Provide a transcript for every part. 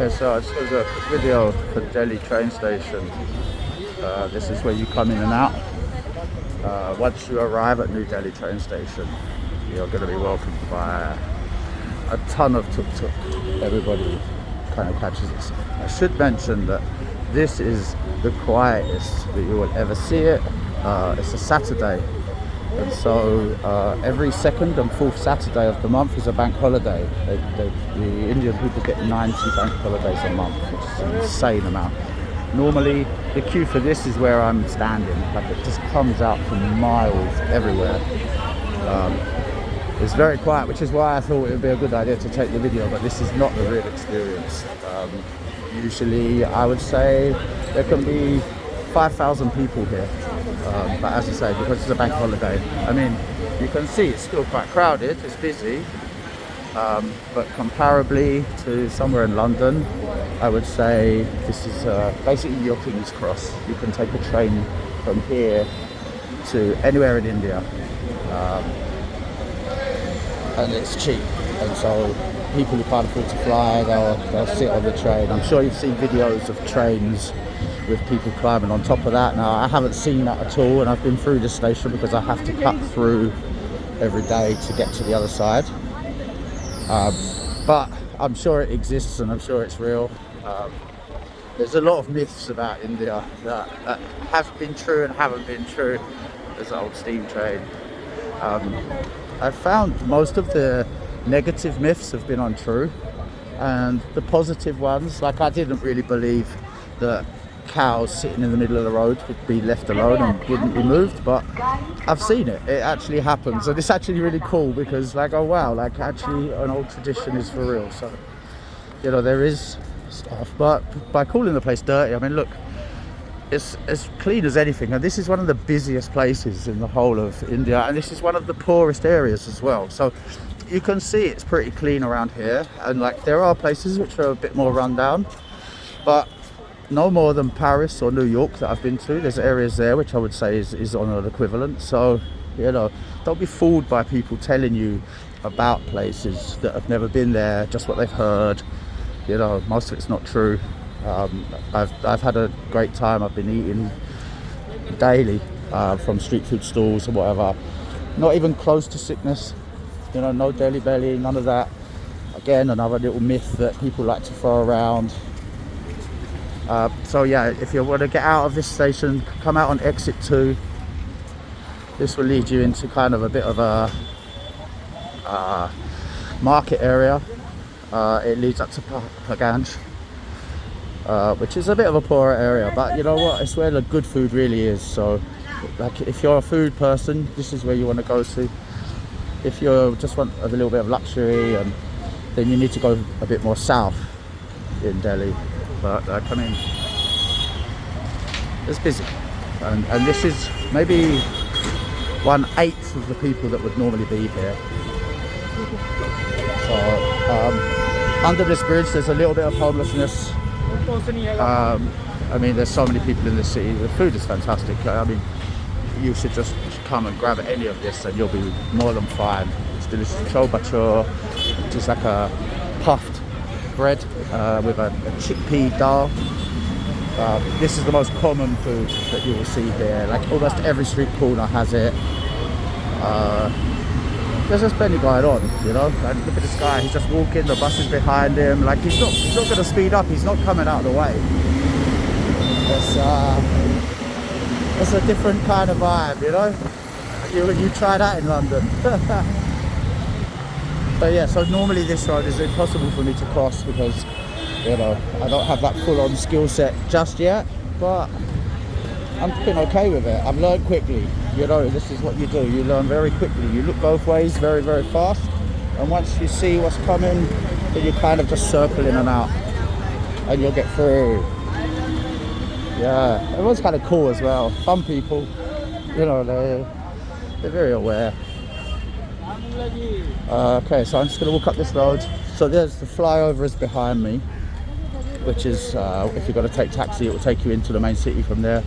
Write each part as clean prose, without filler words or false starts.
Okay, so this was a video for Delhi train station. This is where you come in and out. Once you arrive at New Delhi train station, you're going to be welcomed by a ton of tuk-tuk. Everybody kind of catches it. I should mention that this is the quietest that you will ever see it. It's a Saturday, and so every second and fourth Saturday of the month is a bank holiday. The Indian people get 90 bank holidays a month, which is an insane amount. Normally, the queue for this is where I'm standing. Like, it just comes out from miles everywhere. It's very quiet, which is why I thought it would be a good idea to take the video, but this is not the real experience. Usually, I would say there can be 5,000 people here. But as I say, because it's a bank holiday, I mean, you can see it's still quite crowded, it's busy. But comparably to somewhere in London, I would say this is basically your King's Cross. You can take a train from here to anywhere in India, and it's cheap. And so people who can't afford to fly, they'll sit on the train. I'm sure you've seen videos of trains with people climbing on top of that. Now, I haven't seen that at all, and I've been through this station because I have to cut through every day to get to the other side. But I'm sure it exists, and I'm sure it's real. There's a lot of myths about India that have been true and haven't been true. There's an old steam train. I've found most of the negative myths have been untrue, and the positive ones, like I didn't really believe that cows sitting in the middle of the road would be left alone and wouldn't be moved, but I've seen it. It actually happens, and it's actually really cool because, like, oh wow, like actually an old tradition is for real. So, you know, there is stuff, but by calling the place dirty, I mean, look, it's as clean as anything, and this is one of the busiest places in the whole of India, and this is one of the poorest areas as well. So you can see it's pretty clean around here, and like there are places which are a bit more rundown, but no more than Paris or New York that I've been to. There's areas there which I would say is on an equivalent. So, you know, don't be fooled by people telling you about places that have never been there, just what they've heard. You know, most of it's not true. I've had a great time. I've been eating daily from street food stalls or whatever. Not even close to sickness. You know, no Delhi belly, none of that. Again, another little myth that people like to throw around. So yeah, if you want to get out of this station, come out on exit 2. This will lead you into kind of a bit of a market area. It leads up to Paharganj, which is a bit of a poorer area, but you know what, it's where the good food really is. So like, if you're a food person, this is where you want to go to. If you just want a little bit of luxury, then you need to go a bit more south in Delhi. But I mean, it's busy, and this is maybe 1/8 of the people that would normally be here. So under this bridge there's a little bit of homelessness. I mean, there's so many people in the city. The food is fantastic. I mean, you should just come and grab any of this and you'll be more than fine. It's delicious. Chol bhature, which is like a puffed bread with a chickpea dal. This is the most common food that you will see here. Like almost every street corner has it. There's just plenty going on, you know. Like, look at this guy, he's just walking, the bus is behind him. Like he's not going to speed up, he's not coming out of the way. It's a different kind of vibe, you know. You try that in London. But yeah, so normally this road is impossible for me to cross because, you know, I don't have that full-on skill set just yet, but I'm been okay with it. I've learned quickly, you know. This is what you do, you learn very quickly. You look both ways very, very fast, and once you see what's coming, then you kind of just circle in and out, and you'll get through. Yeah, everyone's kind of cool as well. Some people, you know, they're very aware. Okay, so I'm just going to walk up this road. So there's the flyover is behind me, which is, if you're going to take taxi, it will take you into the main city from there.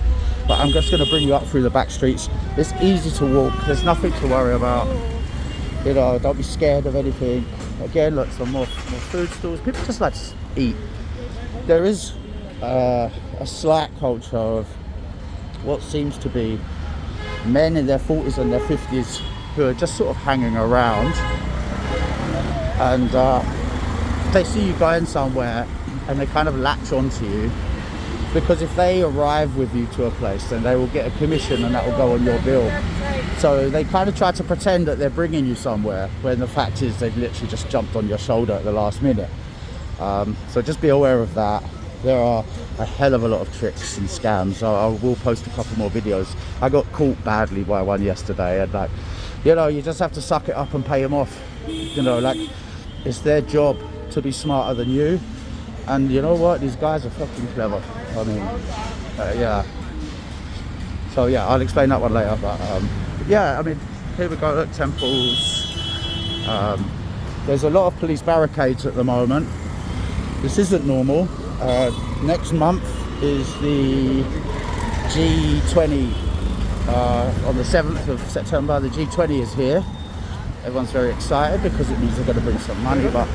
But I'm just going to bring you up through the back streets. It's easy to walk, there's nothing to worry about. You know, don't be scared of anything. Again, look, some more food stalls. People just like to eat. there is a slight culture of what seems to be men in their 40s and their 50s who are just sort of hanging around, and they see you going somewhere and they kind of latch onto you, because if they arrive with you to a place, then they will get a commission and that will go on your bill. So they kind of try to pretend that they're bringing you somewhere, when the fact is they've literally just jumped on your shoulder at the last minute. So just be aware of that. There are a hell of a lot of tricks and scams. I will post a couple more videos. I got caught badly by one yesterday, and like, you know, you just have to suck it up and pay them off. You know, like, it's their job to be smarter than you. And you know what? These guys are fucking clever. I mean, yeah. So yeah, I'll explain that one later. But yeah, I mean, here we go. Look, temples. There's a lot of police barricades at the moment. This isn't normal. Next month is the G20. On the 7th of September, the G20 is here. Everyone's very excited because it means they're going to bring some money. But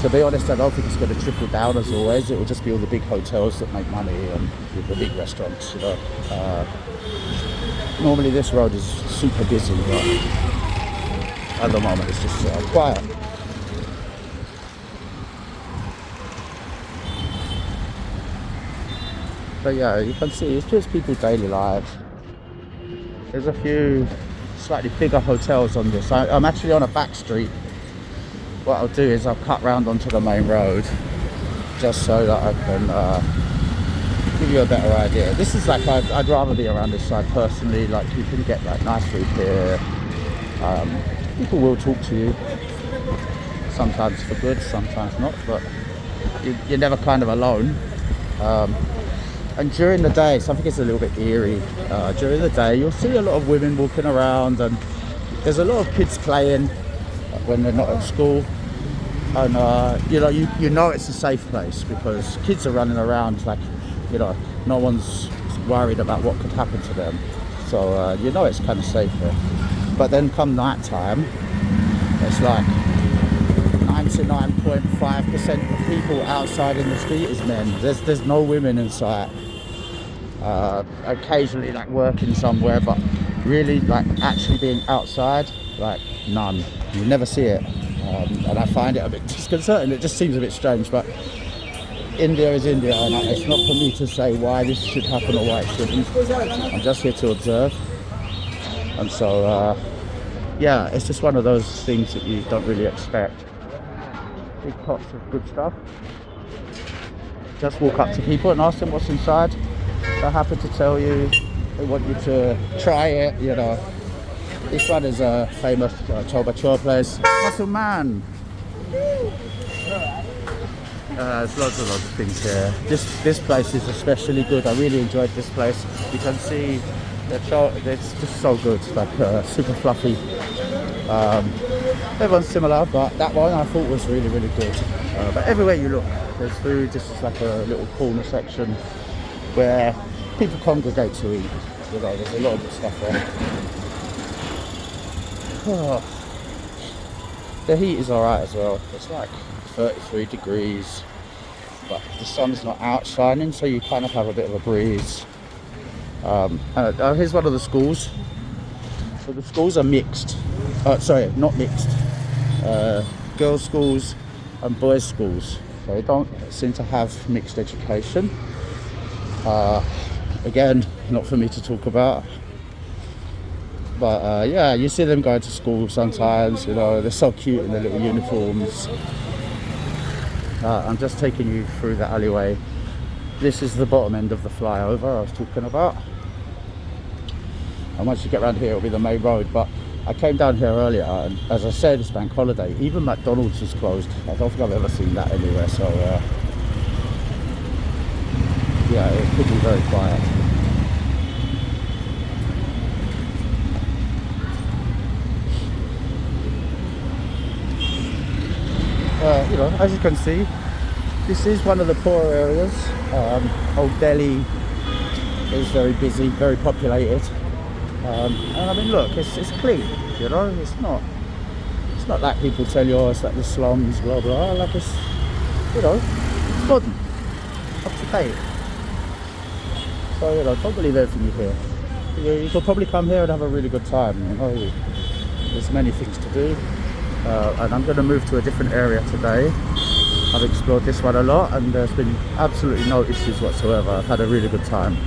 to be honest, I don't think it's going to trickle down as always. It will just be all the big hotels that make money and the big restaurants, you know. Normally this road is super busy, but at the moment it's just quiet. But yeah, you can see it's just people's daily lives. There's a few slightly bigger hotels on this. I'm actually on a back street. What I'll do is I'll cut round onto the main road just so that I can give you a better idea. This is like, I'd rather be around this side personally. Like, you can get like nice food here. People will talk to you, sometimes for good, sometimes not, but you're never kind of alone. And during the day, something is a little bit eerie. During the day, you'll see a lot of women walking around, and there's a lot of kids playing when they're not at school. And you know it's a safe place because kids are running around like, you know, no one's worried about what could happen to them. So you know it's kind of safe here. But then come night time, it's like 99.5% of people outside in the street is men. There's no women in sight. Occasionally like working somewhere, but really like actually being outside, like none. You never see it. And I find it a bit disconcerting. It just seems a bit strange, but India is India, and it's not for me to say why this should happen or why it shouldn't. I'm just here to observe. And so yeah, it's just one of those things that you don't really expect. Big pots of good stuff. Just walk up to people and ask them what's inside. They're happy to tell you. They want you to try it, you know. This one is a famous choba chua place. Muscle man. There's lots of things here. This place is especially good. I really enjoyed this place. You can see it's just so good. It's like super fluffy. Everyone's similar, but that one I thought was really, really good. But everywhere you look, there's food. This is like a little corner section where people congregate to eat. You know, there's a lot of good stuff there. Oh. The heat is alright as well. It's like 33 degrees, but the sun's not out shining, so you kind of have a bit of a breeze. Here's one of the schools. So the schools are mixed. Sorry, not mixed. Girls' schools and boys' schools. So they don't seem to have mixed education. Again, not for me to talk about. But yeah, you see them going to school sometimes, you know, they're so cute in their little uniforms. I'm just taking you through the alleyway. This is the bottom end of the flyover I was talking about. And once you get around here, it'll be the main road. But I came down here earlier, and as I said, it's bank holiday. Even McDonald's is closed. I don't think I've ever seen that anywhere, so yeah, it could be very quiet. You know, as you can see, this is one of the poorer areas. Old Delhi is very busy, very populated. And I mean, look, it's clean, you know, it's not like people tell you, oh, it's like the slums, blah blah. Like, it's, you know, it's modern. up to date. So, you know, don't believe everything you hear. You could probably come here and have a really good time, you know. There's many things to do. And I'm going to move to a different area today. I've explored this one a lot and there's been absolutely no issues whatsoever. I've had a really good time.